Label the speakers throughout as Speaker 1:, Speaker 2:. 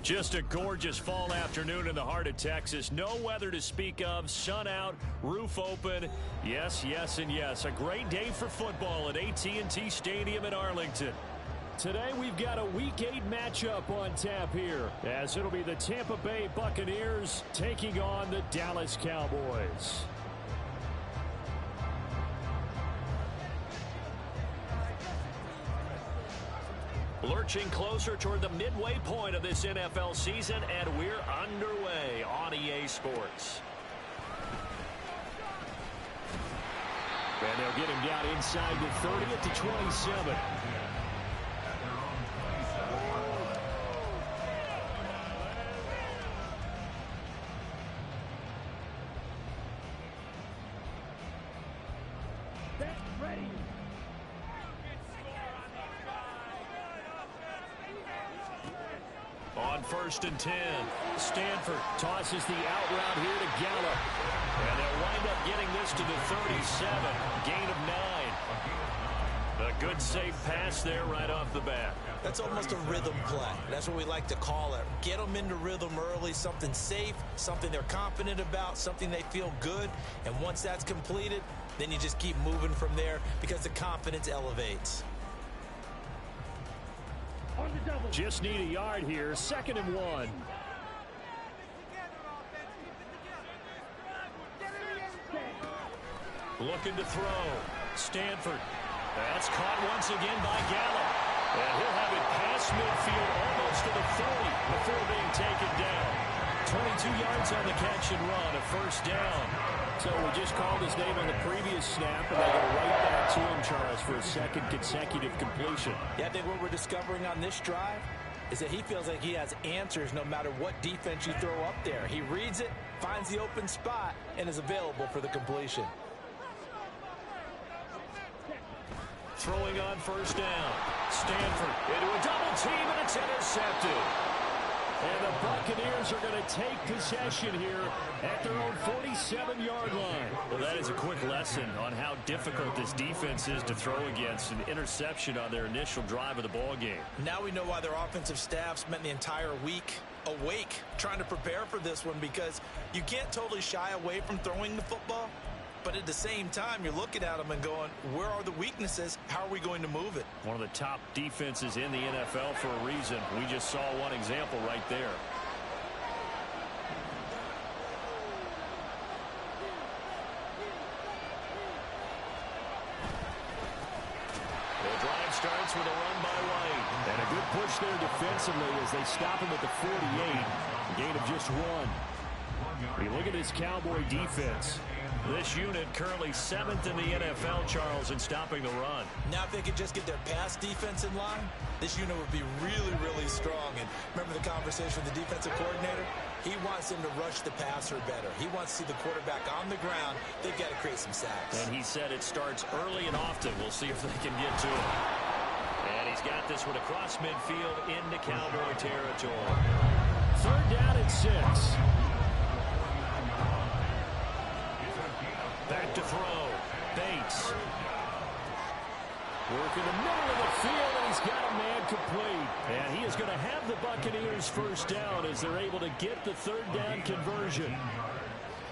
Speaker 1: Just a gorgeous fall afternoon in the heart of Texas. No weather to speak of. Sun out, roof open. Yes, yes, and yes. A great day for football at AT&T Stadium in Arlington. Today we've got a Week 8 matchup on tap here, as it'll be the Tampa Bay Buccaneers taking on the Dallas Cowboys. Lurching closer toward the midway point of this NFL season, and we're underway on EA Sports. And they'll get him down inside the 30 at the 27. On 1st and 10, Stanford tosses the out route here to Gallup. And they'll wind up getting this to the 37, gain of 9. A good safe pass there right off the bat.
Speaker 2: That's almost a rhythm play. That's what we like to call it. Get them into rhythm early, something safe, something they're confident about, something they feel good. And once that's completed, then you just keep moving from there because the confidence elevates.
Speaker 1: Just need a yard here, 2nd and 1. Looking to throw. Stanford. That's caught once again by Gallup. And he'll have it past midfield almost to the 40 before being taken down. 22 yards on the catch and run, a 1st down. So we just called his name on the previous snap, and they go right back to him, Charles, for a 2nd consecutive completion.
Speaker 2: Yeah, I think what we're discovering on this drive is that he feels like he has answers no matter what defense you throw up there. He reads it, finds the open spot, and is available for the completion.
Speaker 1: Throwing on 1st down. Stanford into a double team, and it's intercepted. And the Buccaneers are going to take possession here at their own 47-yard line. Well, that is a quick lesson on how difficult this defense is to throw against. An interception on their initial drive of the ball game.
Speaker 2: Now we know why their offensive staff spent the entire week awake trying to prepare for this one, because you can't totally shy away from throwing the football. But at the same time, you're looking at them and going, where are the weaknesses? How are we going to move it?
Speaker 1: One of the top defenses in the NFL for a reason. We just saw one example right there. The drive starts with a run by White. And a good push there defensively as they stop him at the 48. A gain of just 1. You look at this Cowboy defense. This unit currently 7th in the NFL, Charles, in stopping the run.
Speaker 2: Now if they could just get their pass defense in line, this unit would be really, really strong. And remember the conversation with the defensive coordinator? He wants them to rush the passer better. He wants to see the quarterback on the ground. They've got to create some sacks.
Speaker 1: And he said it starts early and often. We'll see if they can get to it. And he's got this one across midfield into Cowboy territory. 3rd down and 6. Back to throw. Bates. Work in the middle of the field, and he's got a man complete. And he is going to have the Buccaneers 1st down as they're able to get the 3rd down conversion.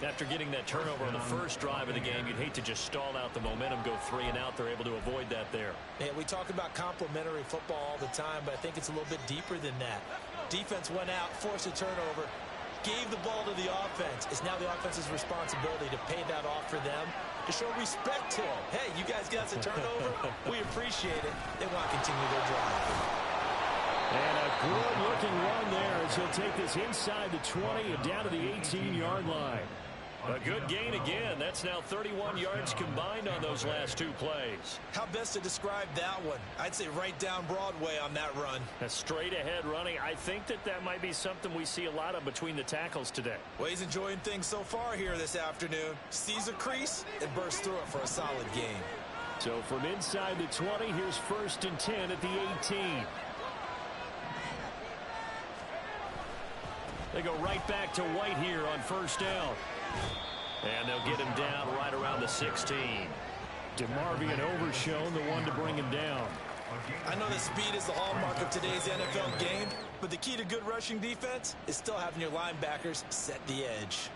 Speaker 1: After getting that turnover on the first drive of the game, you'd hate to just stall out the momentum, go 3 and out. They're able to avoid that there.
Speaker 2: Yeah, we talk about complementary football all the time, but I think it's a little bit deeper than that. Defense went out, forced a turnover, gave the ball to the offense. It's now the offense's responsibility to pay that off for them, to show respect to them. Hey, you guys got us a turnover. We appreciate it. They want to continue their drive.
Speaker 1: And a good-looking run there as he'll take this inside the 20 and down to the 18-yard line. A good gain again. That's now 31 yards combined on those last 2 plays.
Speaker 2: How best to describe that one? I'd say right down Broadway on that run.
Speaker 1: A straight-ahead running. I think that might be something we see a lot of between the tackles today.
Speaker 2: Well, he's enjoying things so far here this afternoon. Sees a crease and bursts through it for a solid gain.
Speaker 1: So from inside the 20, here's 1st and 10 at the 18. They go right back to White here on 1st down. And they'll get him down right around the 16. DeMarvion Overshown, the one to bring him down.
Speaker 2: I know that speed is the hallmark of today's NFL game, but the key to good rushing defense is still having your linebackers set the edge.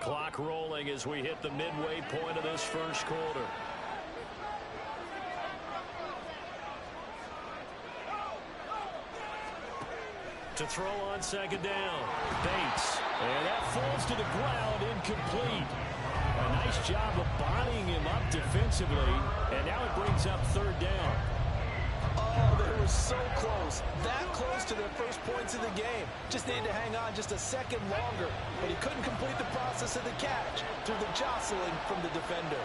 Speaker 1: Clock rolling as we hit the midway point of this first quarter. To throw on second down, Bates. And that falls to the ground, incomplete. A nice job of bodying him up defensively. And now it brings up third down.
Speaker 2: Oh, they were so close. That close to their first points of the game. Just needed to hang on just a second longer. But he couldn't complete the process of the catch through the jostling from the defender.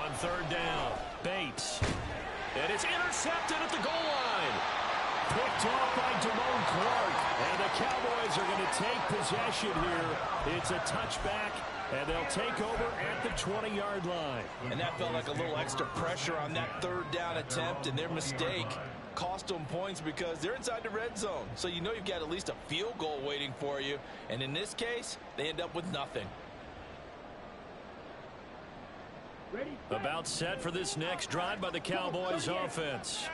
Speaker 1: On third down, Bates. And it's intercepted at the goal line. Picked off by Damone Clark. And the Cowboys are going to take possession here. It's a touchback, and they'll take over at the 20-yard line.
Speaker 2: And that felt like a little extra pressure on that third down attempt, and their mistake cost them points because they're inside the red zone. So you know you've got at least a field goal waiting for you. And in this case, they end up with nothing.
Speaker 1: About set for this next drive by the Cowboys offense.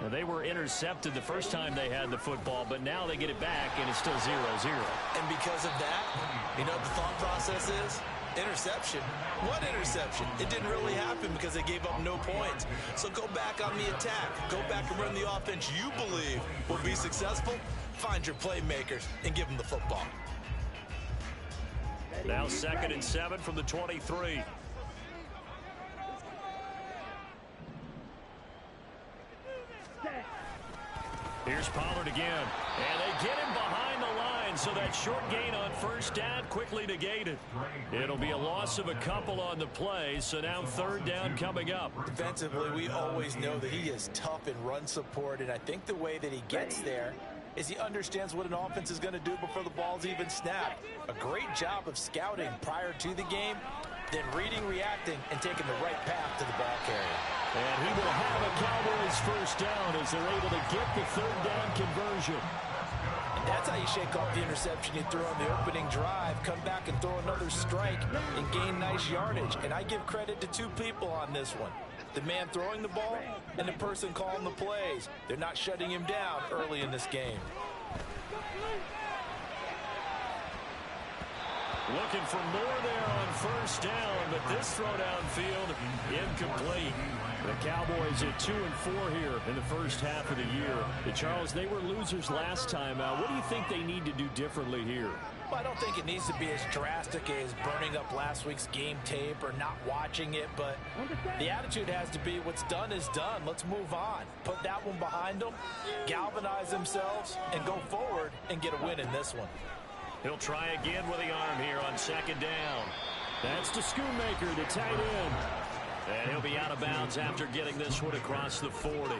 Speaker 1: Now, they were intercepted the first time they had the football, but now they get it back, and it's still 0-0.
Speaker 2: And because of that, you know what the thought process is? Interception. What interception? It didn't really happen because they gave up no points. So go back on the attack. Go back and run the offense you believe will be successful. Find your playmakers and give them the football.
Speaker 1: Now 2nd and 7 from the 23. Here's Pollard again. And they get him behind the line, so that short gain on first down quickly negated. It'll be a loss of a couple on the play, so now third down coming up.
Speaker 2: Defensively, we always know that he is tough in run support, and I think the way that he gets there is he understands what an offense is going to do before the ball's even snapped. A great job of scouting prior to the game, then reading, reacting, and taking the right path to the ball carrier.
Speaker 1: And he will have a Cowboys first down as they're able to get the third down conversion.
Speaker 2: And That's how you shake off the interception you threw on the opening drive, come back and throw another strike and gain nice yardage. And I give credit to two people on this one. The man throwing the ball and the person calling the plays. They're not shutting him down early in this game.
Speaker 1: Looking for more there on first down, but this throw downfield incomplete. The Cowboys at 2-4 here in the first half of the year. Charles, they were losers last time out. What do you think they need to do differently here?
Speaker 2: Well, I don't think it needs to be as drastic as burning up last week's game tape or not watching it, but the attitude has to be what's done is done. Let's move on. Put that one behind them, galvanize themselves, and go forward and get a win in this one.
Speaker 1: He'll try again with the arm here on second down. That's to Schoonmaker, the tight end. And he'll be out of bounds after getting this one across the 40.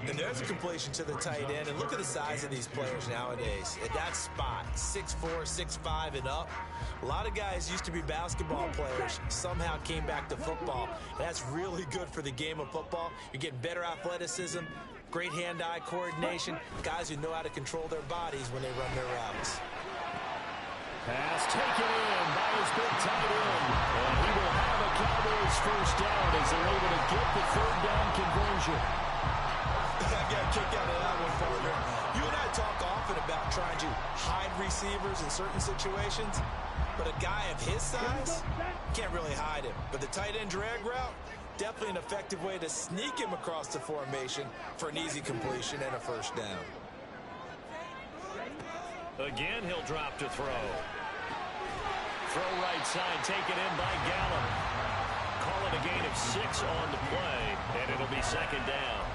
Speaker 2: And there's a completion to the tight end. And look at the size of these players nowadays. At that spot, 6'4", 6'5", and up. A lot of guys used to be basketball players, somehow came back to football. That's really good for the game of football. You're getting better athleticism, great hand-eye coordination, guys who know how to control their bodies when they run their routes.
Speaker 1: Pass taken in by his big tight end. And he will have a Cowboys first down as they're able to get the third down conversion.
Speaker 2: I got a kick out of that one, partner. You and I talk often about trying to hide receivers in certain situations, but a guy of his size can't really hide him. But the tight end drag route, definitely an effective way to sneak him across the formation for an easy completion and a first down.
Speaker 1: Again, he'll drop to throw. Throw right side, taken in by Gallup. Call it a gain of 6 on the play, and it'll be second down.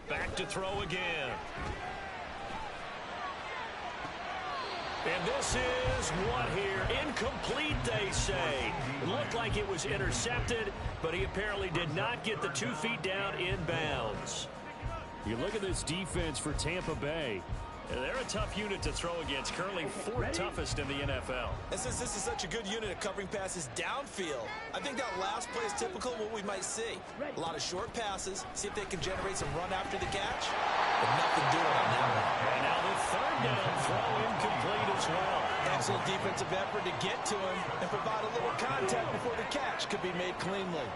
Speaker 1: Back to throw again. And this is what here? Incomplete, they say. It looked like it was intercepted, but he apparently did not get the 2 feet down in bounds. You look at this defense for Tampa Bay. They're a tough unit to throw against, currently 4th toughest in the NFL.
Speaker 2: And since this is such a good unit of covering passes downfield, I think that last play is typical of what we might see. A lot of short passes, see if they can generate some run after the catch, but nothing doing on that one.
Speaker 1: And now the third down throw incomplete as well.
Speaker 2: Excellent defensive effort to get to him and provide a little contact before the catch could be made cleanly.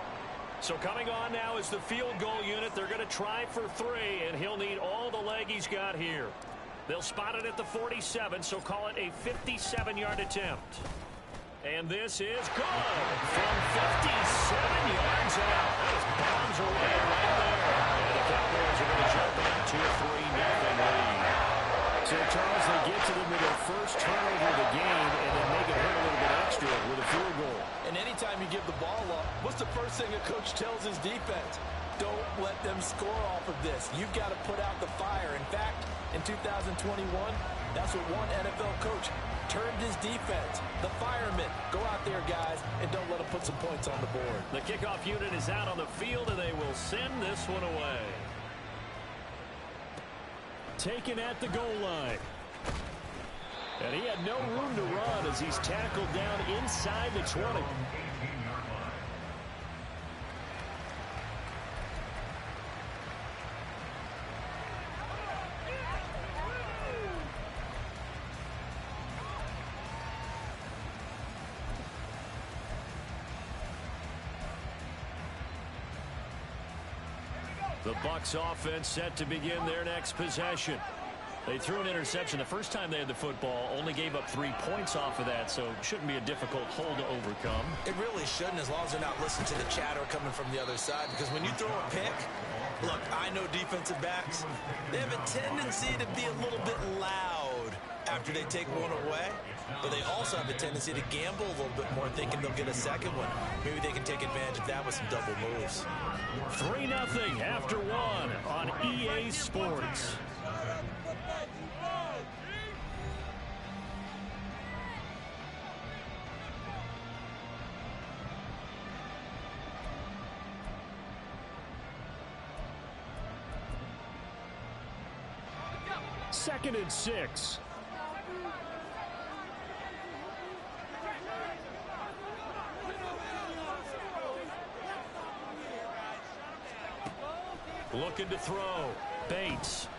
Speaker 1: So coming on now is the field goal unit. They're going to try for 3, and he'll need all the leg he's got here. They'll spot it at the 47, so call it a 57-yard attempt. And this is good. From 57 yards out. That is bombs away right there. And the Cowboys are going to jump out to a 3-0 lead. So, Charles, they get to them with their first turnover of the game and then make it hurt a little bit extra with a field goal.
Speaker 2: And anytime you give the ball up, what's the first thing a coach tells his defense? Don't let them score off of this. You've got to put out the fire. In fact, in 2021, that's what one NFL coach termed his defense. The firemen. Go out there, guys, and don't let them put some points on the board.
Speaker 1: The kickoff unit is out on the field, and they will send this one away. Taken at the goal line. And he had no room to run as he's tackled down inside the 20. The Bucs offense set to begin their next possession. They threw an interception the first time they had the football, only gave up 3 points off of that, so it shouldn't be a difficult hole to overcome.
Speaker 2: It really shouldn't, as long as they're not listening to the chatter coming from the other side, because when you throw a pick, look, I know defensive backs, they have a tendency to be a little bit loud after they take one away, but they also have a tendency to gamble a little bit more, thinking they'll get a second one. Maybe they can take advantage of that with some double moves.
Speaker 1: 3-0 after 1 on EA Sports. 2nd and 6. Looking to throw. Bates.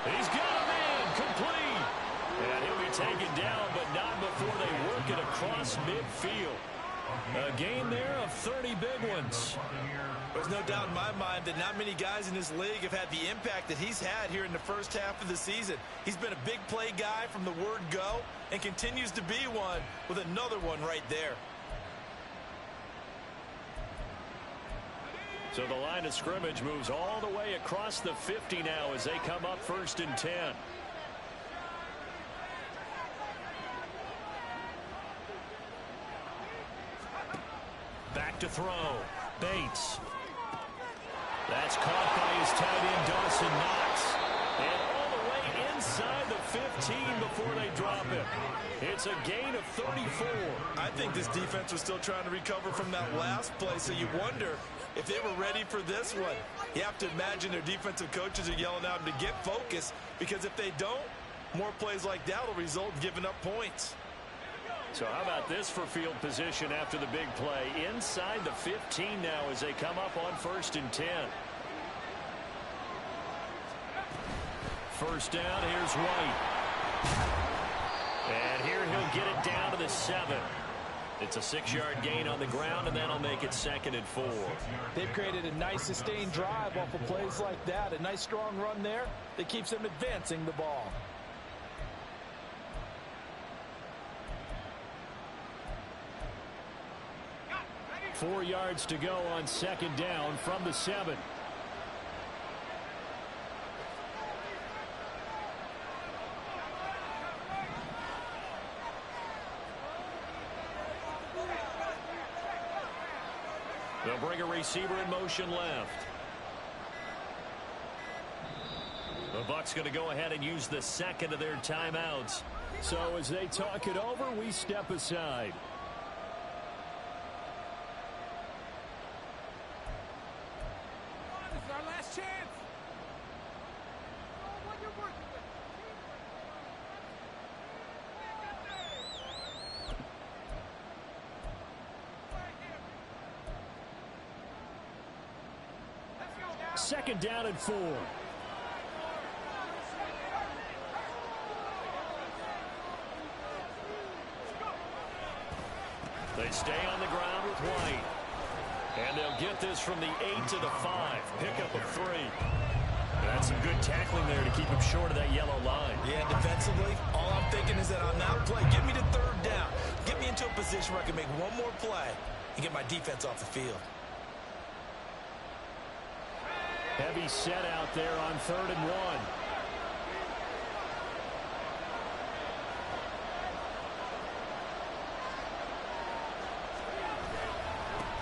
Speaker 1: He's got a man complete. And he'll be taken down, but not before they work it across midfield. A gain there of 30 big ones.
Speaker 2: There's no doubt in my mind that not many guys in this league have had the impact that he's had here in the first half of the season. He's been a big play guy from the word go and continues to be one with another one right there.
Speaker 1: So the line of scrimmage moves all the way across the 50 now as they come up 1st and 10. Back to throw. Bates. That's caught by his tight end, Dawson Knox. And all the way inside the 15 before they drop him. It's a gain of 34.
Speaker 2: I think this defense was still trying to recover from that last play, so you wonder if they were ready for this one. You have to imagine their defensive coaches are yelling at them to get focused, because if they don't, more plays like that will result in giving up points.
Speaker 1: So how about this for field position after the big play? Inside the 15 now as they come up on 1st and 10. First down, here's White. And here he'll get it down to the 7. It's a 6-yard gain on the ground, and that'll make it 2nd and 4.
Speaker 2: They've created a nice sustained drive off of plays like that. A nice strong run there that keeps them advancing the ball.
Speaker 1: Four yards to go on 2nd down from the 7. They'll bring a receiver in motion left. The Bucs going to go ahead and use the 2nd of their timeouts. So as they talk it over, we step aside.
Speaker 3: This is our last chance. What you're working with.
Speaker 1: Second down and 4. They stay on the ground with White. And they'll get this from the 8 to the 5. Pickup of 3. That's some good tackling there to keep him short of that yellow line.
Speaker 2: Yeah, defensively, all I'm thinking is that on that play, get me to 3rd down. Get me into a position where I can make one more play and get my defense off the field.
Speaker 1: Heavy set out there on 3rd and 1.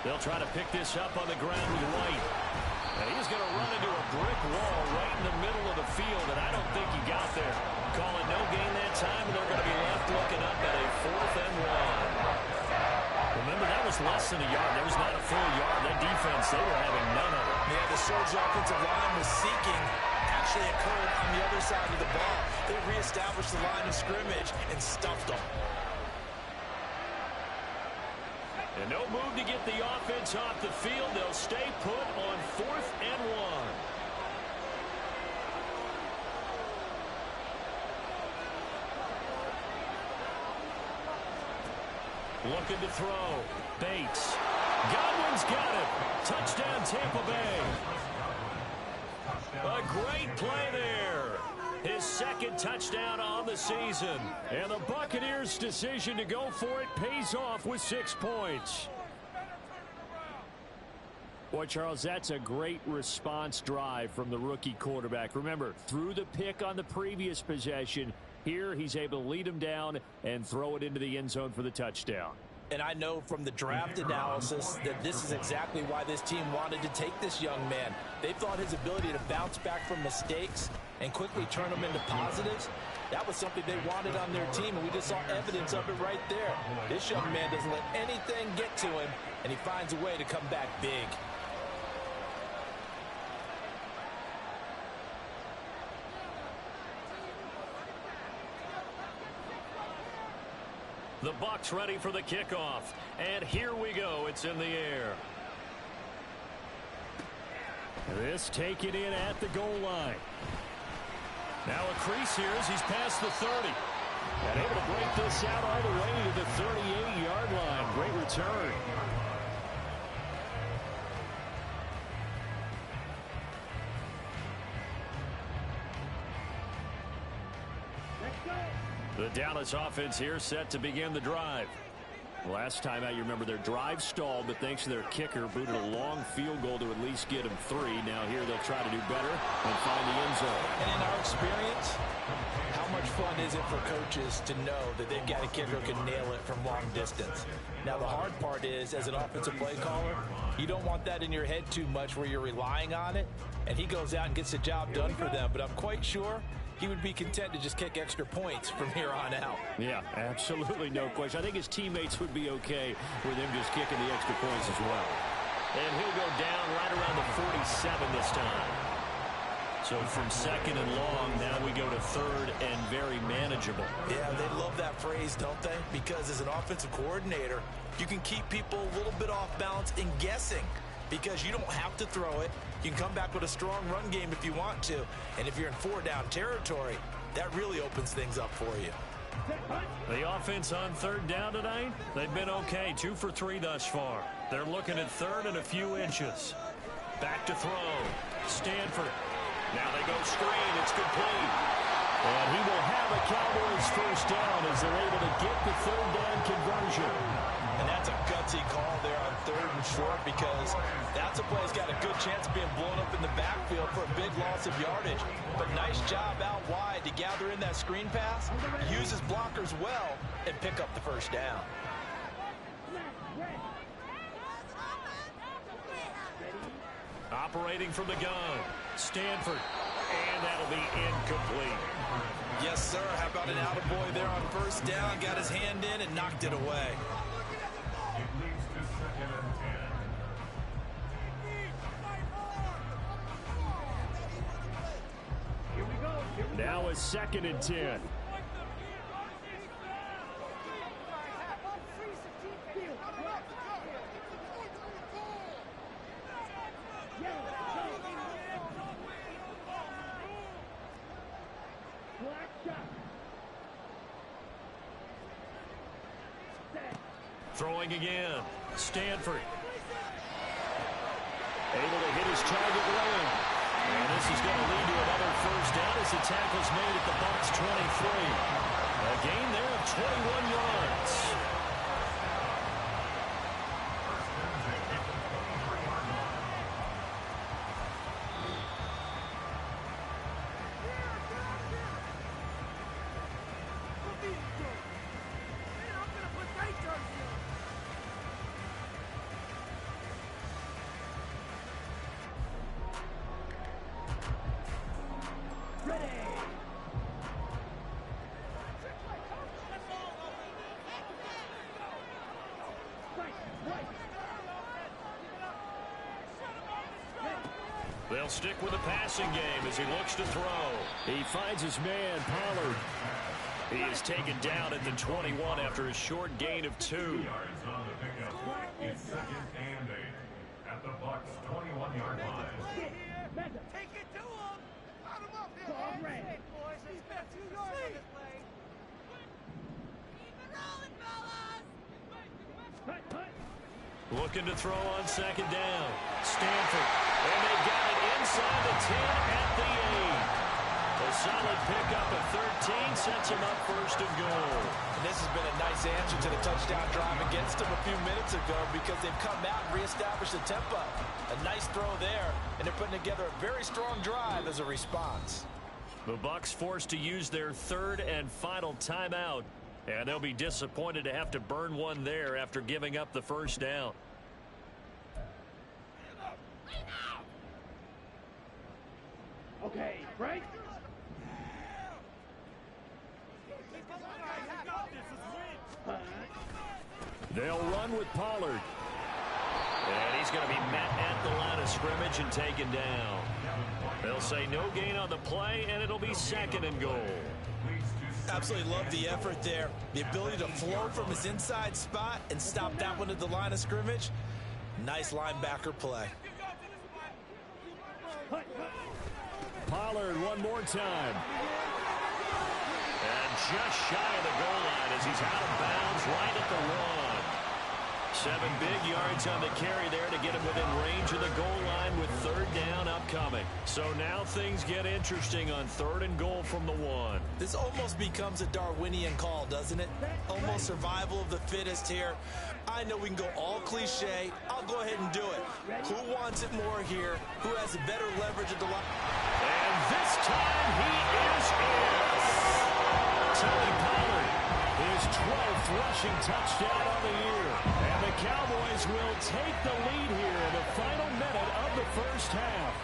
Speaker 1: They'll try to pick this up on the ground with White. And he's going to run into a brick wall right in the middle of the field, and I don't think he got there. Call it no gain that time, and they're going to be left looking up at a 4th and 1. Remember, that was less than a yard. That was not a full yard. That defense, they were having none of it.
Speaker 2: Yeah, the surge offensive line was seeking actually occurred on the other side of the ball. They reestablished the line of scrimmage and stuffed them.
Speaker 1: And no move to get the offense off the field. They'll stay put on 4th and 1. Looking to throw. Bates. Godwin's got it. Touchdown, Tampa Bay. A great play there. His 2nd touchdown on the season. And the Buccaneers' decision to go for it pays off with 6 points. Boy, Charles, that's a great response drive from the rookie quarterback. Remember, threw the pick on the previous possession. Here, he's able to lead him down and throw it into the end zone for the touchdown.
Speaker 2: And I know from the draft analysis that this is exactly why this team wanted to take this young man. They thought his ability to bounce back from mistakes and quickly turn them into positives, that was something they wanted on their team, and we just saw evidence of it right there. This young man doesn't let anything get to him, and he finds a way to come back big.
Speaker 1: The Bucs ready for the kickoff. And here we go. It's in the air. This taken in at the goal line. Now a crease here as he's past the 30. And able to break this out all the way to the 38-yard line. Great return. The Dallas offense here set to begin the drive. Last time out, you remember their drive stalled, but thanks to their kicker, booted a long field goal to at least get them 3. Now here they'll try to do better and find the end zone.
Speaker 2: And in our experience, how much fun is it for coaches to know that they've got a kicker who can nail it from long distance? Now the hard part is, as an offensive play caller, you don't want that in your head too much where you're relying on it, and he goes out and gets the job done for them. But I'm quite sure he would be content to just kick extra points from here on out.
Speaker 1: Yeah, absolutely no question. I think his teammates would be okay with him just kicking the extra points as well. And he'll go down right around the 47 this time. So from second and long, now we go to third and very manageable.
Speaker 2: Yeah, they love that phrase, don't they? Because as an offensive coordinator, you can keep people a little bit off balance and guessing, because you don't have to throw it. You can come back with a strong run game if you want to. And if you're in 4-down territory, that really opens things up for you.
Speaker 1: The offense on third down tonight, they've been okay. 2 for 3 thus far. They're looking at third and a few inches. Back to throw. Stanford. Now they go screen. It's complete. And he will have a Cowboys first down as they're able to get the third down conversion.
Speaker 2: And that's a gutsy call there on third and short, because that's a play that's got a good chance of being blown up in the backfield for a big loss of yardage. But nice job out wide to gather in that screen pass, use his blockers well, and pick up the first down.
Speaker 1: Operating from the gun, Stanford. And that'll be incomplete.
Speaker 2: Yes, sir. How about an attaboy there on first down? Got his hand in and knocked it away.
Speaker 1: Now a 2nd and 10. Throwing again. Stanford. Able to hit his target lane. And this is going to lead to another first down as the tackle's made at the Bucs 23. A gain there of 21 yards. They'll stick with the passing game as he looks to throw. He finds his man, Pollard. He is taken down at the 21 after a short gain of 2.
Speaker 3: It's 2nd and 8 at the Bucs 21-yard line.
Speaker 4: Take it to him. Cut him up here. Hey, boys, he's got 2 yards on this play. Keep it rolling, fellas.
Speaker 1: Looking to throw on 2nd down. Stanford. And they got it inside the 10 at the 8. A solid pickup of 13 sets him up 1st and goal.
Speaker 2: And this has been a nice answer to the touchdown drive against them a few minutes ago, because they've come out and reestablished the tempo. A nice throw there, and they're putting together a very strong drive as a response.
Speaker 1: The Bucs forced to use their 3rd and final timeout, and they'll be disappointed to have to burn one there after giving up the first down.
Speaker 5: Okay, break.
Speaker 1: They'll run with Pollard. And he's going to be met at the line of scrimmage and taken down. They'll say no gain on the play, and it'll be 2nd and goal.
Speaker 2: Absolutely love the effort there. The ability to flow from his inside spot and stop that one at the line of scrimmage. Nice linebacker play.
Speaker 1: Pollard one more time. And just shy of the goal line as he's out of bounds right at the 1. 7 big yards on the carry there to get him within range of the goal line with 3rd down upcoming. So now things get interesting on 3rd and goal from the 1.
Speaker 2: This almost becomes a Darwinian call, doesn't it? Almost survival of the fittest here. I know we can go all cliche. I'll go ahead and do it. Who wants it more here? Who has a better leverage at the line?
Speaker 1: And this time he is in. Tony Pollard, his 12th rushing touchdown on the year. And the Cowboys will take the lead here in the final minute of the first half.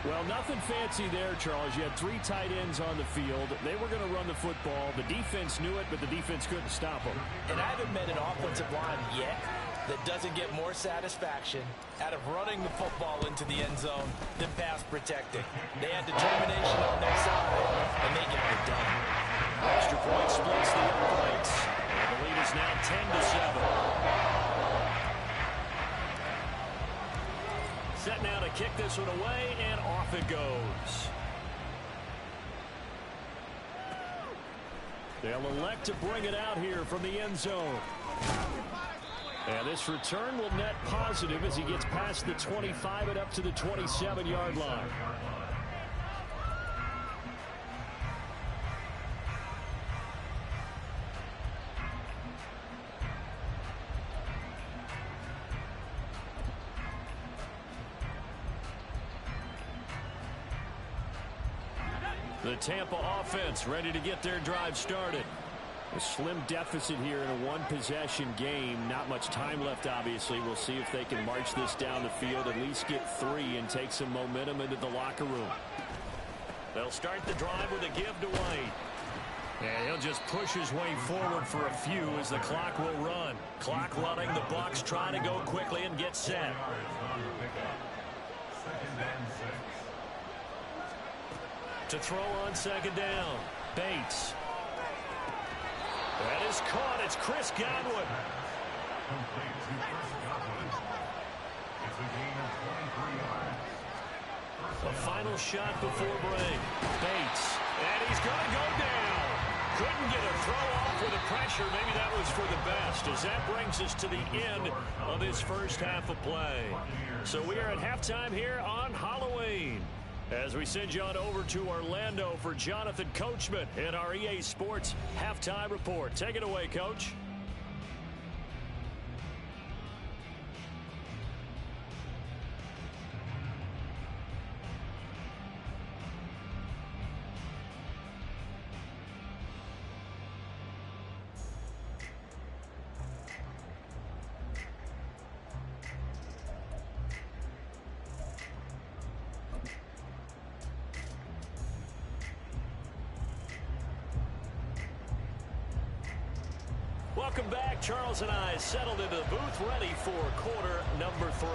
Speaker 1: Well, nothing fancy there, Charles. You had 3 tight ends on the field. They were going to run the football. The defense knew it, but the defense couldn't stop them.
Speaker 2: And I haven't met an offensive line yet that doesn't get more satisfaction out of running the football into the end zone than pass protecting. They had determination on their side, and they got it done.
Speaker 1: Extra point splits the uprights. And the lead is now 10-7. Set now to kick this one away, and off it goes. They'll elect to bring it out here from the end zone. And this return will net positive as he gets past the 25 and up to the 27-yard line. The Tampa offense ready to get their drive started. A slim deficit here in a one-possession game. Not much time left, obviously. We'll see if they can march this down the field, at least get 3 and take some momentum into the locker room. They'll start the drive with a give to White. And he'll just push his way forward for a few as the clock will run. Clock running, the Bucs trying to go quickly and get set. To throw on 2nd down. Bates. That is caught. It's Chris Godwin. A final shot before break. Bates. And he's going to go down. Couldn't get a throw off with the pressure. Maybe that was for the best, as that brings us to the end of this first half of play. So we are at halftime here on Halloween, as we send you on over to Orlando for Jonathan Coachman in our EA Sports Halftime Report. Take it away, Coach. Welcome back. Charles and I settled into the booth, ready for quarter number 3.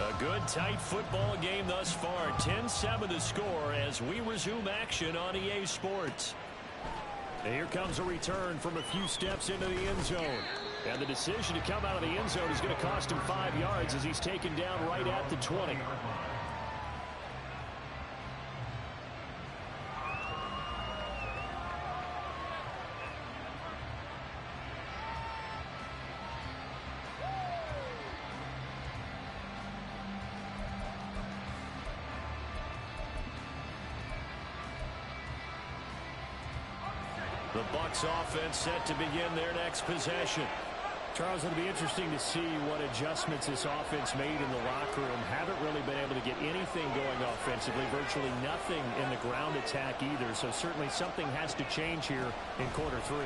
Speaker 1: A good, tight football game thus far. 10-7 the score as we resume action on EA Sports. And here comes a return from a few steps into the end zone. And the decision to come out of the end zone is going to cost him 5 yards as he's taken down right at the 20. The Bucs offense set to begin their next possession. Charles, it'll be interesting to see what adjustments this offense made in the locker room. Haven't really been able to get anything going offensively. Virtually nothing in the ground attack either. So certainly something has to change here in quarter 3.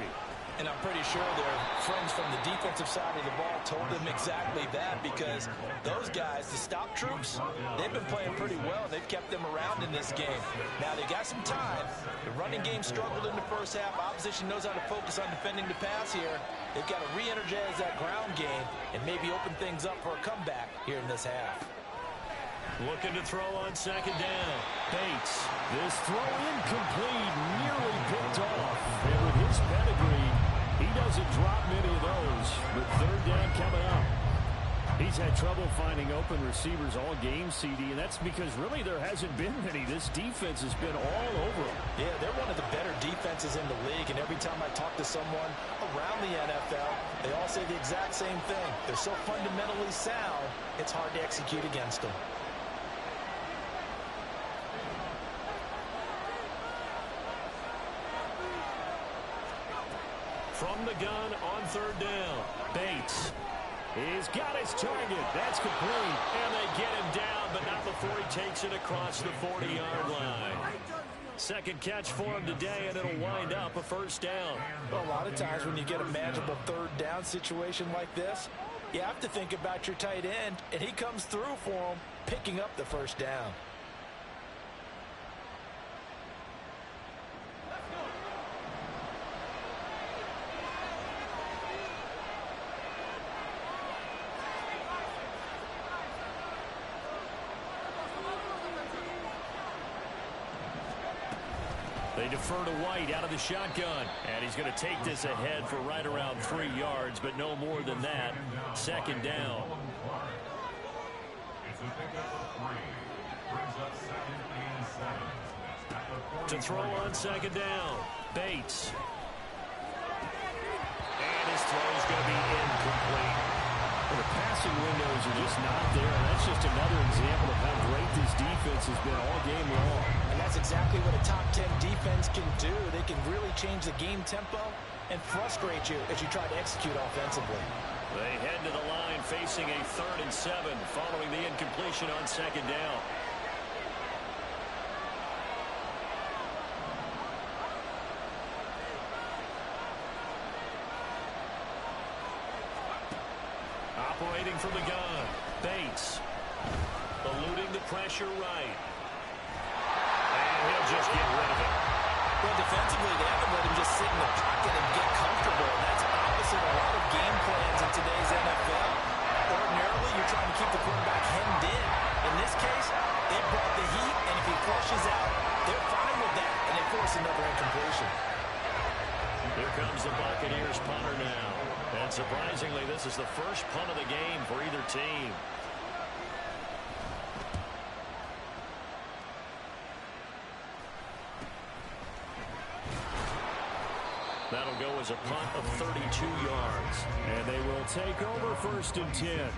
Speaker 2: And I'm pretty sure their friends from the defensive side of the ball told them exactly that, because those guys, the stop troops, they've been playing pretty well. They've kept them around in this game. Now, they got some time. The running game struggled in the first half. Opposition knows how to focus on defending the pass here. They've got to re-energize that ground game and maybe open things up for a comeback here in this half.
Speaker 1: Looking to throw on second down. Bates.
Speaker 6: This throw incomplete, nearly picked off. And with his pedigree, he doesn't drop many of those. But third down coming up.
Speaker 1: He's had trouble finding open receivers all game, CD, and that's because really there hasn't been many. This defense has been all over them.
Speaker 2: Yeah, they're one of the better defenses in the league, and every time I talk to someone around the NFL, they all say the exact same thing. They're so fundamentally sound, it's hard to execute against them.
Speaker 1: From the gun on third down, Bates. He's got his target. That's complete. And they get him down, but not before he takes it across the 40-yard line. Second catch for him today, and it'll wind up a first down.
Speaker 2: Well, a lot of times when you get a manageable third down situation like this, you have to think about your tight end, and he comes through for him, picking up the first down.
Speaker 1: They defer to White out of the shotgun. And he's going to take this ahead for right around 3 yards, but no more than that. Second down.
Speaker 3: It's a pickup of 3. Brings up 2nd and 7.
Speaker 1: To throw on second down, Bates. And his throw is going to be incomplete.
Speaker 6: Well, the passing windows are just not there. And that's just another example of how great this defense has been all game long.
Speaker 2: And that's exactly what a top 10 defense can do. They can really change the game tempo and frustrate you as you try to execute offensively.
Speaker 1: They head to the line facing a 3rd and 7 following the incompletion on second down. Operating from the gun, Bates. Eluding the pressure right. And he'll just get rid of it.
Speaker 2: Well, defensively, they haven't let him just sit in the pocket and get comfortable. And that's opposite a lot of game plans in today's NFL. Ordinarily, you're trying to keep the quarterback hemmed in. In this case, they brought the heat, and if he flushes out, they're fine with that, and they force another incompletion.
Speaker 1: Here comes the Buccaneers punter now. And surprisingly, this is the first punt of the game for either team. That'll go as a punt of 32 yards.
Speaker 6: And they will take over 1st and 10.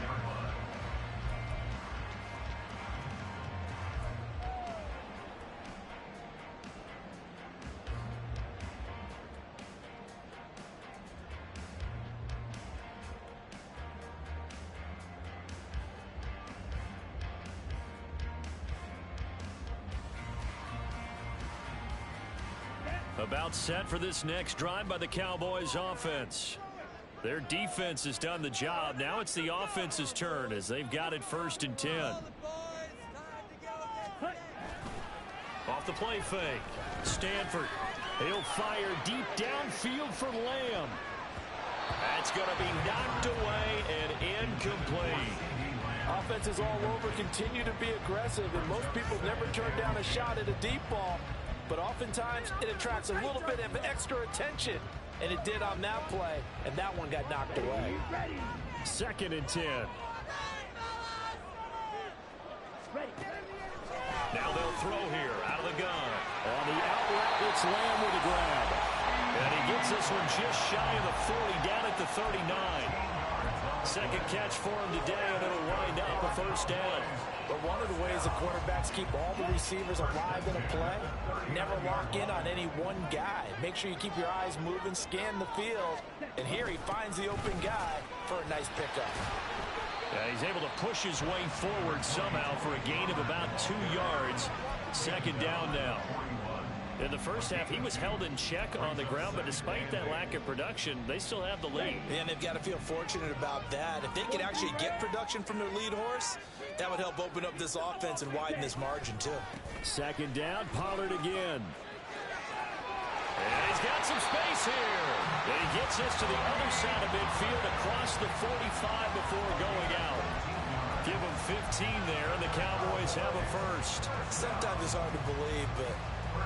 Speaker 1: About set for this next drive by the Cowboys offense. Their defense has done the job. Now it's the offense's turn as they've got it 1st and 10. Off the play fake. Stanford. He'll fire deep downfield for Lamb. That's going to be knocked away and incomplete.
Speaker 2: Offenses all over continue to be aggressive, and most people never turn down a shot at a deep ball. But oftentimes, it attracts a little bit of extra attention. And it did on that play, and that one got knocked away.
Speaker 6: 2nd and 10.
Speaker 1: Now they'll throw here out of the gun. On the out route, it's Lamb with a grab. And he gets this one just shy of the 40, down at the 39. Second catch for him today, and it'll wind up a first down.
Speaker 2: But one of the ways the quarterbacks keep all the receivers alive in a play, never lock in on any one guy. Make sure you keep your eyes moving, scan the field, and here he finds the open guy for a nice pickup.
Speaker 1: Yeah, he's able to push his way forward somehow for a gain of about 2 yards. Second down now. In the first half, he was held in check on the ground, but despite that lack of production, they still have the lead.
Speaker 2: And they've got to feel fortunate about that. If they could actually get production from their lead horse, that would help open up this offense and widen this margin, too.
Speaker 6: 2nd down, Pollard again.
Speaker 1: And he's got some space here. And he gets this to the other side of midfield across the 45 before going out. Give them 15 there, and the Cowboys have a first.
Speaker 2: Sometimes it's hard to believe, but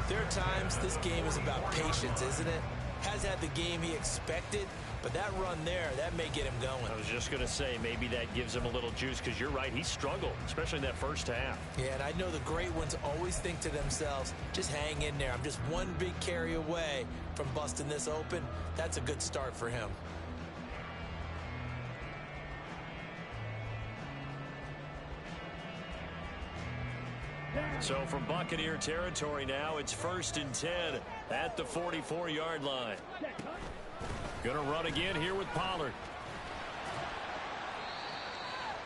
Speaker 2: there are times this game is about patience, isn't it? Has had the game he expected, but that run there, that may get him going.
Speaker 1: I was just going to say, maybe that gives him a little juice, because you're right, he struggled, especially in that first half.
Speaker 2: Yeah, and I know the great ones always think to themselves, just hang in there. I'm just one big carry away from busting this open. That's a good start for him.
Speaker 1: So from Buccaneer territory now, it's 1st and 10 at the 44-yard line. Gonna run again here with Pollard.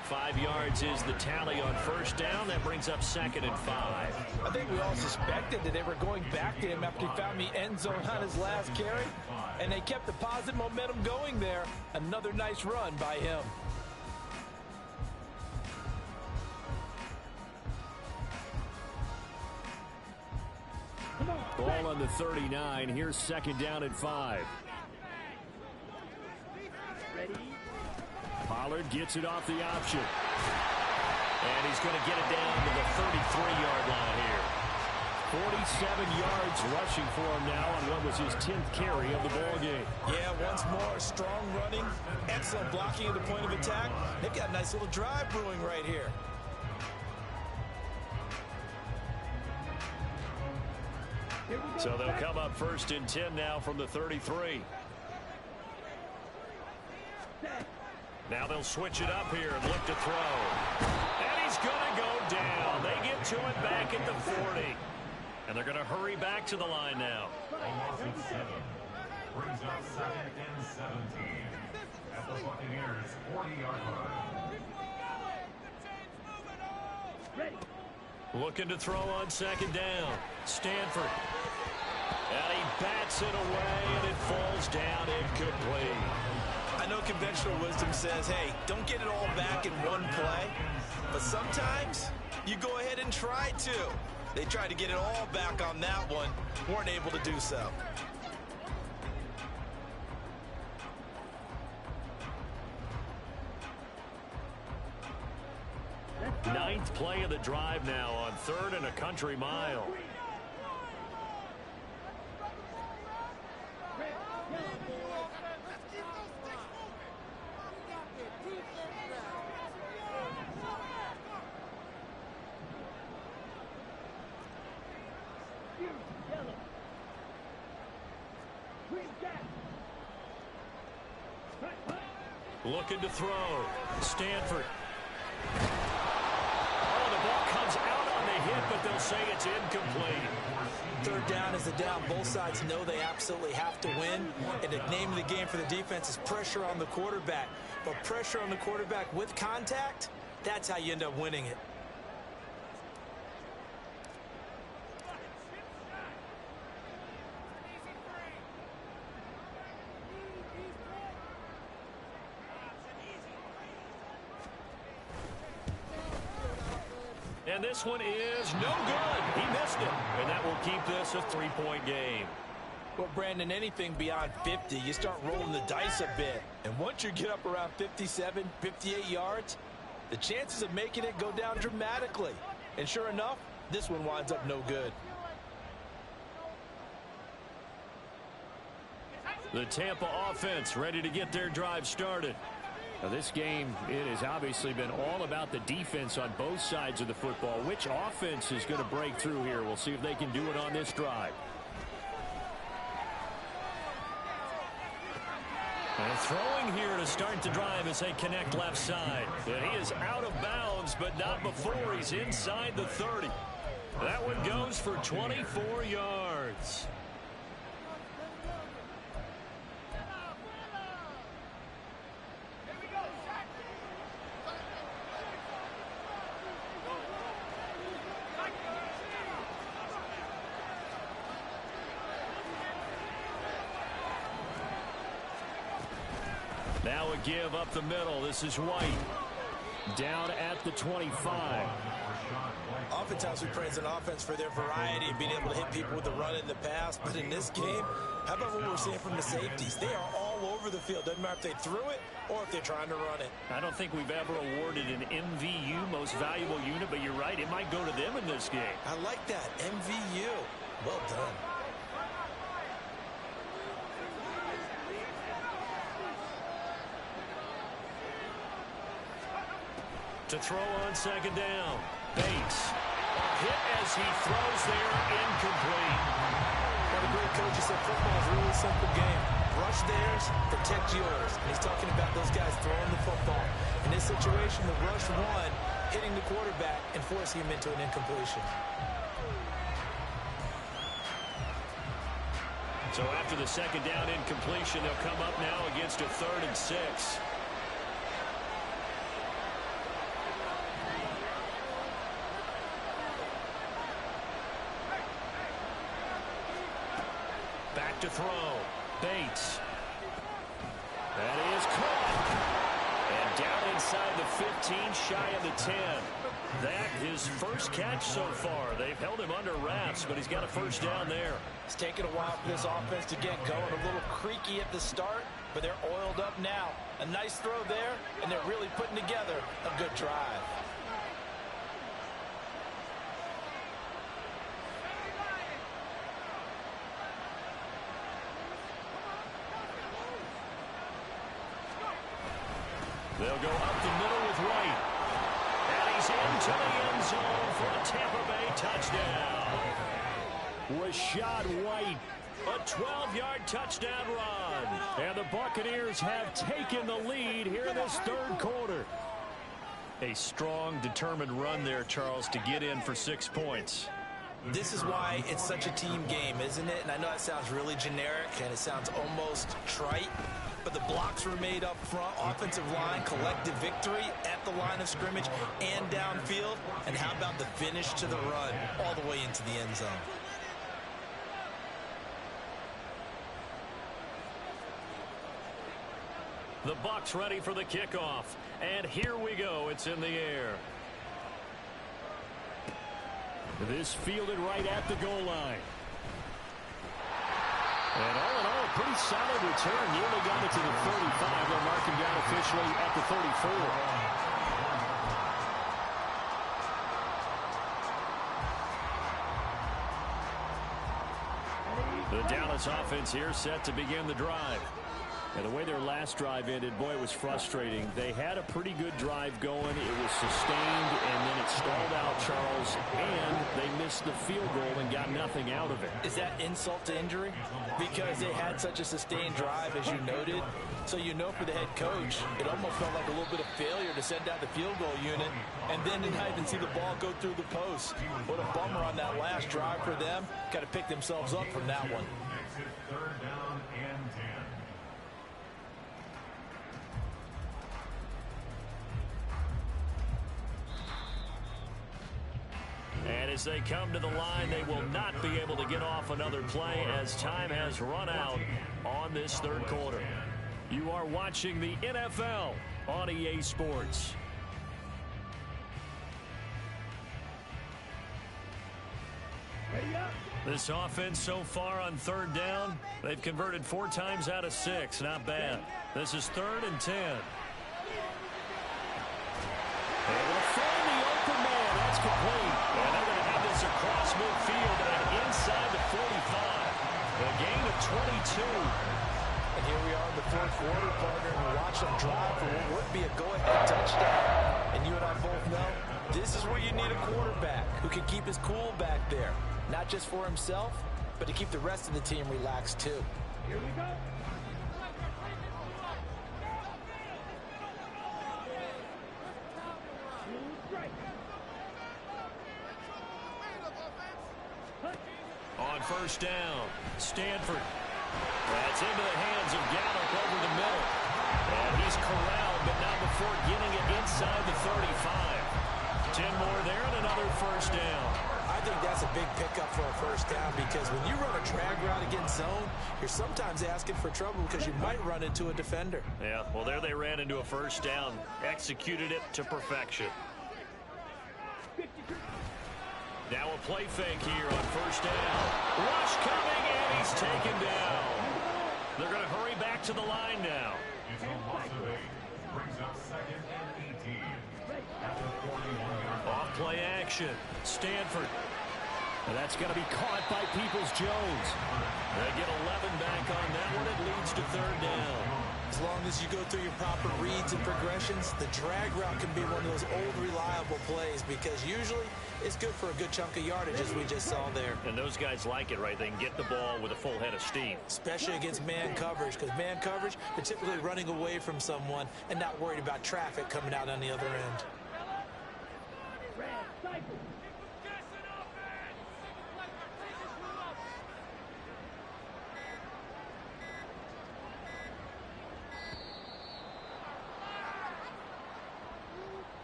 Speaker 1: 5 yards is the tally on first down. That brings up 2nd and 5.
Speaker 7: I think we all suspected that they were going back to him after he found the end zone on his last carry, and they kept the positive momentum going there. Another nice run by him.
Speaker 6: Ball on the 39. Here's 2nd down and 5. Pollard gets it off the option.
Speaker 1: And he's going to get it down to the 33-yard line here.
Speaker 6: 47 yards rushing for him now on what was his 10th carry of the ball game.
Speaker 2: Yeah, once more, strong running, excellent blocking at the point of attack. They've got a nice little drive brewing right here.
Speaker 1: So they'll come up 1st and 10 now from the 33. Now they'll switch it up here and look to throw. And he's going to go down. They get to it back at the 40. And they're going to hurry back to the line now.
Speaker 3: A loss of 7. Brings up 2nd and 17 at the Buccaneers 40-yard line.
Speaker 1: Looking to throw on 2nd down. Stanford. And he bats it away, and it falls down incomplete.
Speaker 2: I know conventional wisdom says, hey, don't get it all back in one play. But sometimes you go ahead and try to. They tried to get it all back on that one. Weren't able to do so.
Speaker 1: Ninth play of the drive now on 3rd and a country mile. Looking to throw. Stanford. Oh, the ball comes out on the hit, but they'll say it's incomplete.
Speaker 2: 3rd down is a down. Both sides know they absolutely have to win. And the name of the game for the defense is pressure on the quarterback. But pressure on the quarterback with contact, that's how you end up winning it.
Speaker 1: And this one is no good. He missed it. And that will keep this a 3-point game.
Speaker 2: Well, Brandon, anything beyond 50, you start rolling the dice a bit. And once you get up around 57, 58 yards, the chances of making it go down dramatically. And sure enough, this one winds up no good.
Speaker 1: The Tampa offense ready to get their drive started.
Speaker 6: Now this game, it has obviously been all about the defense on both sides of the football. Which offense is going to break through here? We'll see if they can do it on this drive.
Speaker 1: And throwing here to start the drive as they connect left side. And he is out of bounds, but not before he's inside the 30. That one goes for 24 yards. Now a give up the middle. This is White. Down at the 25.
Speaker 2: Oftentimes we praise an offense for their variety and being able to hit people with the run in the pass. But in this game, how about what we're seeing from the safeties? They are all all over the field. Doesn't matter if they threw it or if they're trying to run it.
Speaker 1: I don't think we've ever awarded an MVU, most valuable unit, but you're right, it might go to them in this game.
Speaker 2: I like that, MVU. Well done.
Speaker 1: To throw on second down. Bates. Hit as he throws there, incomplete.
Speaker 2: Well, the great coach said football is a really simple game. Rush theirs, protect yours. And he's talking about those guys throwing the football. In this situation, the rush won, hitting the quarterback and forcing him into an incompletion.
Speaker 1: So after the second down incompletion, they'll come up now against a 3rd and 6. Back to throw. Bates. That is caught. And down inside the 15, shy of the 10. That his first catch so far. They've held him under wraps, but he's got a first down there.
Speaker 7: It's taken a while for this offense to get going. A little creaky at the start, but they're oiled up now. A nice throw there, and they're really putting together a good drive.
Speaker 1: They'll go up the middle with White. And he's into the end zone for a Tampa Bay touchdown.
Speaker 6: Rashad White.
Speaker 1: A 12-yard touchdown run.
Speaker 6: And the Buccaneers have taken the lead here in this 3rd quarter.
Speaker 1: A strong, determined run there, Charles, to get in for 6 points.
Speaker 2: This is why it's such a team game, isn't it? And I know it sounds really generic and it sounds almost trite, but the blocks were made up front, offensive line, collective victory at the line of scrimmage and downfield. And how about the finish to the run all the way into the end zone?
Speaker 1: The Bucs ready for the kickoff. And here we go. It's in the air.
Speaker 6: This fielded right at the goal line.
Speaker 1: And all in all, a pretty solid return. Nearly got it to the 35. They'll mark him down officially at the 34. The Dallas offense here set to begin the drive. And the way their last drive ended, boy, it was frustrating. They had a pretty good drive going. It was sustained, and then it stalled out, Charles, and they missed the field goal and got nothing out of it.
Speaker 7: Is that insult to injury? Because they had such a sustained drive, as you noted. So you know for the head coach, it almost felt like a little bit of failure to send out the field goal unit and then to not even see the ball go through the post. What a bummer on that last drive for them. Got to pick themselves up from that one.
Speaker 3: Makes it 3rd down and 10.
Speaker 1: And as they come to the line, they will not be able to get off another play as time has run out on this 3rd quarter. You are watching the NFL on EA Sports. This offense so far on 3rd down, they've converted 4 times out of 6. Not bad. This is 3rd and 10. Able to find the open man. That's complete. And they're going to have this across midfield and inside the 45. A gain of 22.
Speaker 7: And here we are in the 4th quarter, partner, and watch them drive for what would be a go-ahead touchdown. And you and I both know this is where you need a quarterback who can keep his cool back there. Not just for himself, but to keep the rest of the team relaxed too.
Speaker 5: Here we go.
Speaker 1: On 1st down, Stanford. That's into the hands of Gallup over the middle. And he's corralled, but not before getting it inside the 35. 10 more there and another 1st down.
Speaker 2: I think that's a big pickup for a 1st down because when you run a drag route against zone, you're sometimes asking for trouble because you might run into a defender.
Speaker 1: Yeah, well, there they ran into a 1st down. Executed it to perfection. Now a play fake here on 1st down. Rush coming, and he's taken down. They're going to hurry back to the line now.
Speaker 3: It's a loss of 8. Brings up 2nd and 18. At the 41-yard line.
Speaker 1: Off-play action. Stanford. And that's going to be caught by Peoples-Jones. They get 11 back on that one. It leads to 3rd down.
Speaker 2: As long as you go through your proper reads and progressions, the drag route can be one of those old reliable plays because usually it's good for a good chunk of yardage, as we just saw there.
Speaker 1: And those guys like it, right? They can get the ball with a full head of steam.
Speaker 2: Especially against man coverage, because man coverage, they're typically running away from someone and not worried about traffic coming out on the other end.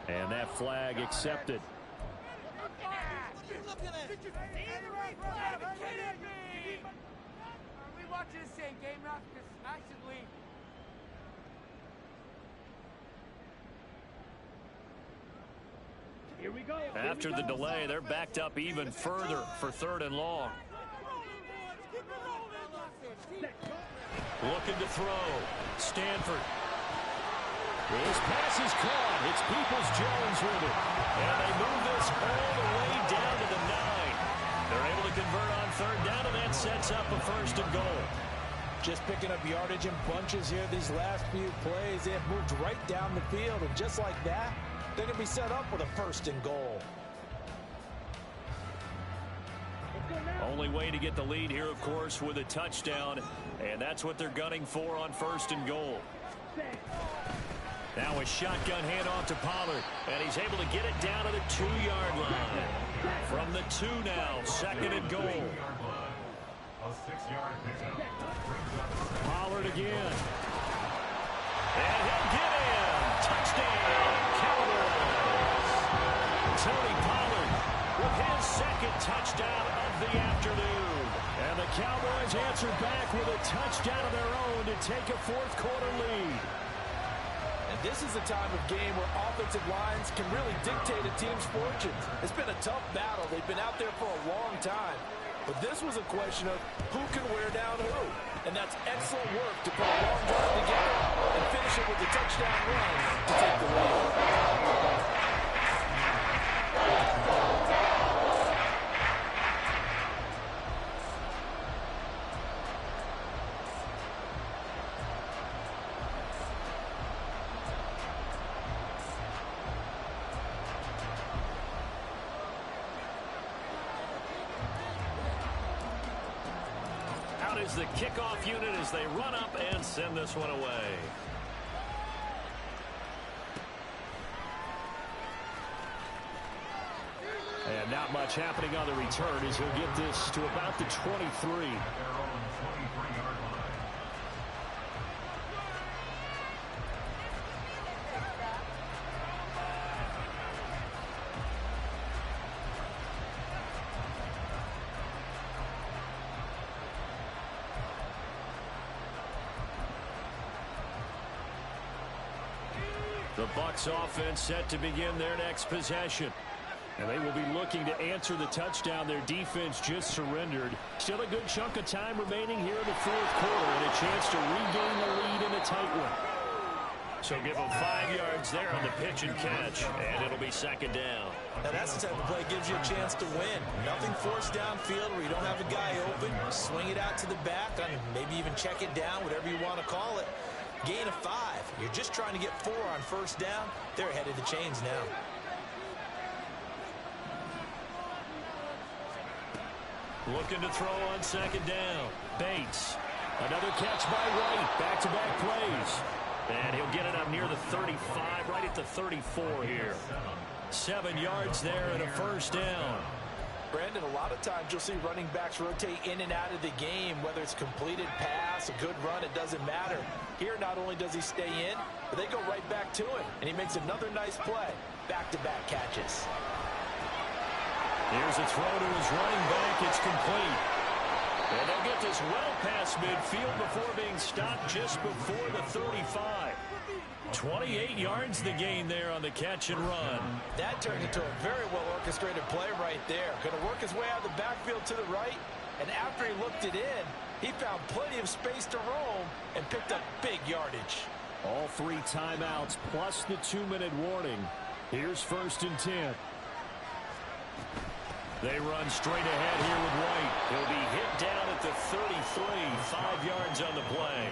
Speaker 1: And that flag accepted.
Speaker 4: We watching the same game now because I should leave.
Speaker 5: Here we go.
Speaker 1: After the delay, they're backed up even further for 3rd and long. Looking to throw. Stanford. His pass is caught. It's Peoples-Jones with it. And they move this all the way down to the 9. They're able to convert on 3rd down, and that sets up a 1st and goal.
Speaker 2: Just picking up yardage in bunches here these last few plays. They have moved right down the field, and just like that, they're going to be set up with a 1st and goal.
Speaker 1: Only way to get the lead here, of course, with a touchdown, and that's what they're gunning for on 1st and goal. Now a shotgun handoff to Pollard, and he's able to get it down to the 2-yard line. From the 2 now, 2nd and goal.
Speaker 3: A 6-yard pickup.
Speaker 1: Pollard again. And he'll get in. Touchdown, Cowboys. Tony Pollard with his 2nd touchdown of the afternoon. And the Cowboys answer back with a touchdown of their own to take a 4th quarter lead.
Speaker 7: This is a time of game where offensive lines can really dictate a team's fortunes. It's been a tough battle. They've been out there for a long time. But this was a question of who can wear down who. And that's excellent work to put a long drive together and finish it with a touchdown run to take the lead.
Speaker 1: Is the kickoff unit as they run up and send this one away. And not much happening on the return as he'll get this to about the 23. The Bucs offense set to begin their next possession. And they will be looking to answer the touchdown their defense just surrendered. Still a good chunk of time remaining here in the 4th quarter and a chance to regain the lead in a tight one. So give them 5 yards there on the pitch and catch, and it'll be 2nd down.
Speaker 2: Now that's the type of play that gives you a chance to win. Nothing forced downfield where you don't have a guy open. Swing it out to the back, and maybe even check it down, whatever you want to call it. Gain of 5. You're just trying to get 4 on 1st down. They're ahead of the chains now.
Speaker 1: Looking to throw on 2nd down. Bates. Another catch by Wright. Back-to-back plays. And he'll get it up near the 35, right at the 34 here. 7 yards there and a 1st down.
Speaker 7: Brandon, a lot of times you'll see running backs rotate in and out of the game, whether it's completed pass, a good run, it doesn't matter. Here, not only does he stay in, but they go right back to him, and he makes another nice play. Back-to-back catches.
Speaker 1: Here's a throw to his running back. It's complete. And they'll get this well past midfield before being stopped just before the 35. 28 yards the gain there on the catch and run.
Speaker 7: That turned into a very well-orchestrated play right there. Going to work his way out of the backfield to the right, and after he looked it in, he found plenty of space to roam
Speaker 2: and picked up big yardage.
Speaker 6: All 3 timeouts plus the 2-minute warning. Here's 1st and 10.
Speaker 1: They run straight ahead here with White. He'll be hit down at the 33, 5 yards on the play.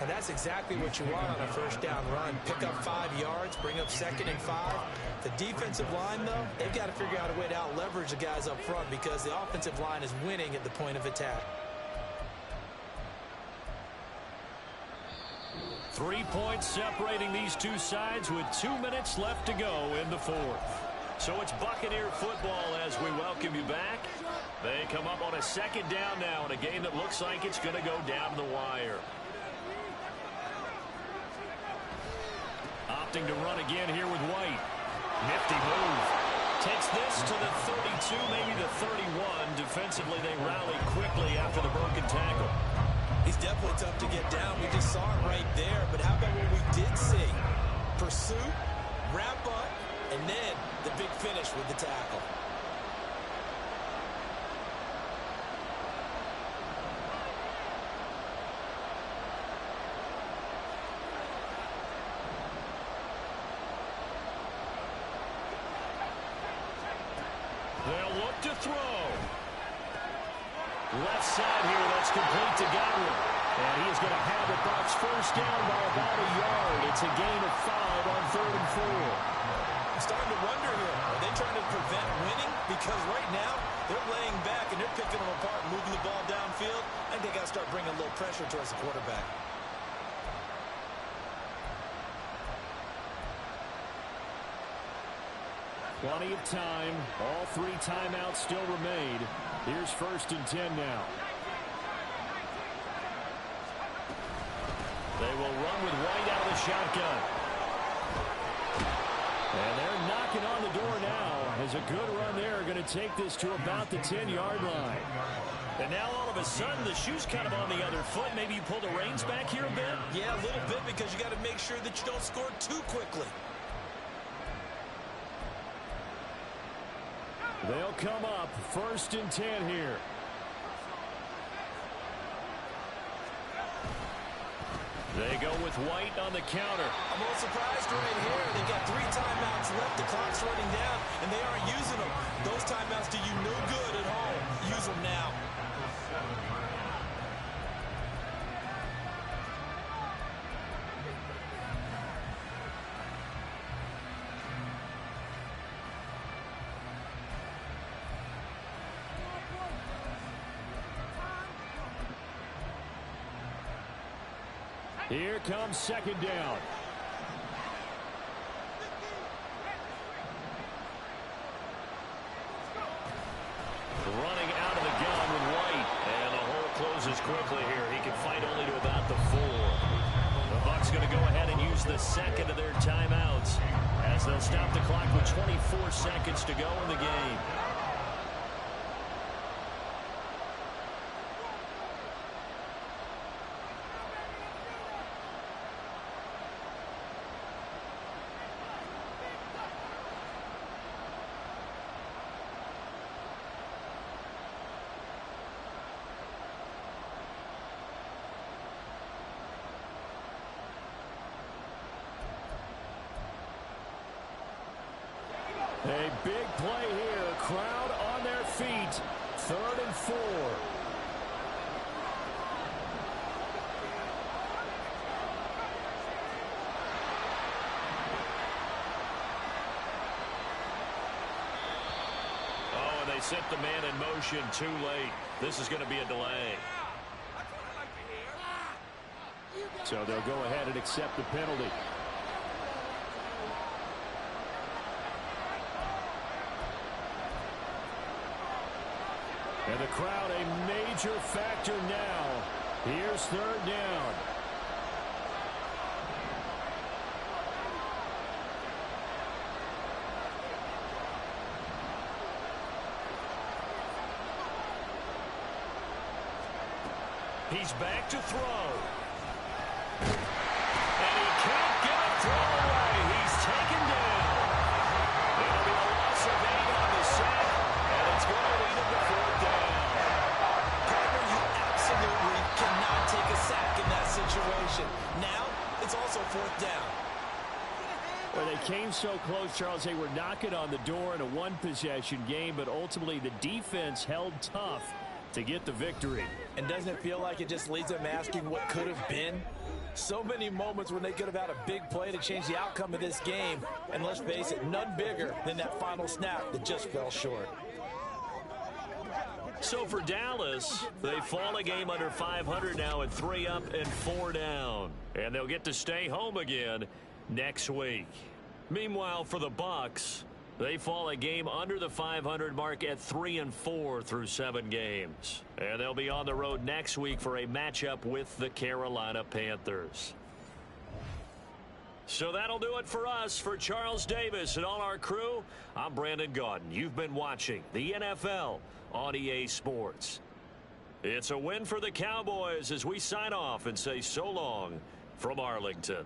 Speaker 2: And that's exactly what you want on a first down run. Pick up 5 yards, bring up 2nd and 5. The defensive line, though, they've got to figure out a way to out-leverage the guys up front because the offensive line is winning at the point of attack.
Speaker 1: 3 points separating these two sides with 2 minutes left to go in the 4th. So it's Buccaneer football as we welcome you back. They come up on a 2nd down now in a game that looks like it's going to go down the wire. Opting to run again here with White. Nifty move. Takes this to the 32, maybe the 31. Defensively, they rally quickly after the broken tackle.
Speaker 2: He's definitely tough to get down. We just saw it right there. But how about what we did see? Pursuit, wrap up, and then the big finish with the tackle.
Speaker 1: They'll look to throw. Left side here, that's complete to Godwin. And he is going to have it. Bucs first down by about a yard. It's a gain of 5 on 3rd and 4.
Speaker 2: I'm starting to wonder here, are they trying to prevent winning? Because right now, they're laying back and they're picking them apart and moving the ball downfield. I think they got to start bringing a little pressure towards the quarterback.
Speaker 6: Plenty of time. All 3 timeouts still remain. Here's 1st and 10 now.
Speaker 1: They will run with White out of the shotgun.
Speaker 6: And they're knocking on the door now. As a good run there, going to take this to about the 10-yard line.
Speaker 1: And now all of a sudden the shoe's kind of on the other foot. Maybe you pull the reins back here a bit?
Speaker 2: Yeah, a little bit because you got to make sure that you don't score too quickly.
Speaker 6: They'll come up 1st and 10 here.
Speaker 1: They go with White on the counter.
Speaker 2: I'm a little surprised right here. They've got 3 timeouts left. The clock's running down, and they aren't using them. Those timeouts do you no good at home. Use them now.
Speaker 6: Here comes 2nd down.
Speaker 1: Running out of the gun with White. And the hole closes quickly here. He can fight only to about the 4. The Bucs going to go ahead and use the 2nd of their timeouts as they'll stop the clock with 24 seconds to go in the game.
Speaker 6: A big play here. Crowd on their feet. 3rd and 4.
Speaker 1: Oh, and they set the man in motion too late. This is going to be a delay.
Speaker 6: So they'll go ahead and accept the penalty. And the crowd a major factor now. Here's 3rd down.
Speaker 1: He's back to throw. And he can't get a throw away. He's taken down. It'll be a loss of 8 on the sack, and it's going to lead him to 4th down.
Speaker 2: Partner, you absolutely cannot take a sack in that situation.
Speaker 1: it came so close, Charles. They were knocking on the door in a one-possession game, but ultimately the defense held tough to get the victory.
Speaker 7: And doesn't it feel like it just leaves them asking what could have been? So many moments when they could have had a big play to change the outcome of this game. And let's face it, none bigger than that final snap that just fell short.
Speaker 1: So for Dallas, they fall a game under 500 now at 3 up and 4 down. And they'll get to stay home again next week. Meanwhile, for the Bucs, they fall a game under the 500 mark at 3 and 4 through 7 games. And they'll be on the road next week for a matchup with the Carolina Panthers. So that'll do it for us. For Charles Davis and all our crew, I'm Brandon Gaudin. You've been watching the NFL on EA Sports. It's a win for the Cowboys as we sign off and say so long from Arlington.